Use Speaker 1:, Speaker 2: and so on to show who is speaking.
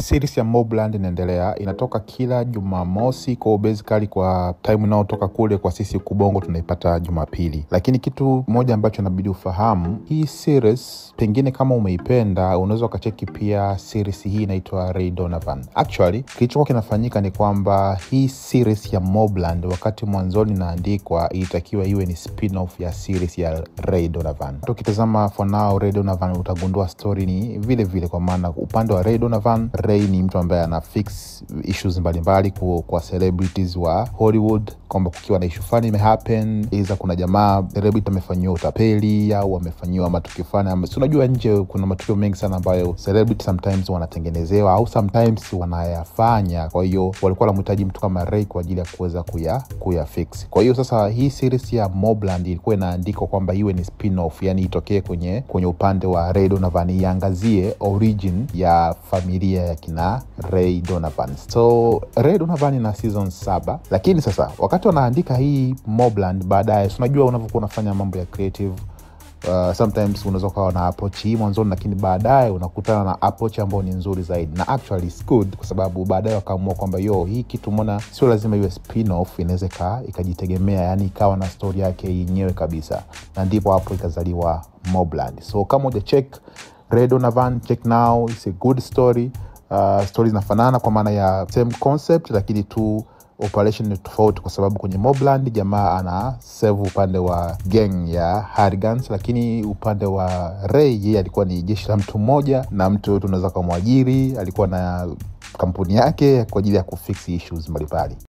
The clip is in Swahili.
Speaker 1: Series ya Mobland inaendelea, inatoka kila Jumamosi, kwa basically kwa time inayotoka kule kwa sisi kubongo tunaipata Jumapili. Lakini kitu moja ambacho inabidi ufahamu, hii series pengine kama umeipenda unaweza ukacheki pia series hii inaitwa Ray Donovan. Actually kilichokuwa kinafanyika ni kwamba hii series ya Mobland wakati mwanzoni inaandikwa ilitakiwa iwe ni spin-off ya series ya Ray Donovan. Tukitazama for now Ray Donovan utagundua story ni vile vile, kwa maana upande wa Ray Donovan, Ray ni mtu ambaye ana fix issues mbalimbali kwa celebrities wa Hollywood, kwamba kukiwa na issue fulani imehappen, iza kuna jamaa celebrity amefanyiwa utapeli au amefanyiwa matukio fulani. Unajua nje kuna matukio mengi sana ambayo celebrity sometimes wanatengenezewa au sometimes wanayafanya. Kwa hiyo walikuwa wanamhitaji mtu kama Ray kwa ajili ya kuweza kuyafix. Kwa hiyo sasa hii series ya Mobland ilikuwa inaandikwa kwamba iwe ni spin-off, yani itokee kwenye upande wa Ray Donovan, iangazie origin ya familia ya kina Ray Donovan. So Ray Donovan ina season 7, lakini sasa wakati wanaandika hii Mobland baadaye, unajua unavyokuwa unafanya mambo ya creative, sometimes unaweza kuwa na approach hii mwanzoni, lakini baadaye unakutana na approach ambayo ni nzuri zaidi, na actually it's good kwa sababu baadaye wakaamua kwamba hii kitu mbona sio lazima iwe spin-off, inaweza ikajitegemea, yani ikawa na story yake yenyewe kabisa, na ndipo hapo ikazaliwa Mobland. So kama uja check Ray Donovan, check now, it's a good story. Stories zinafanana kwa maana ya same concept, lakini tu operation ni tofauti, kwa sababu kwenye Mobland jamaa ana save upande wa gang ya hooligans, lakini upande wa Ray yeye alikuwa ni jeshi la mtu mmoja, na mtu tunaweza kumwajiri, alikuwa na kampuni yake kwa ajili ya kufix issues mbalimbali.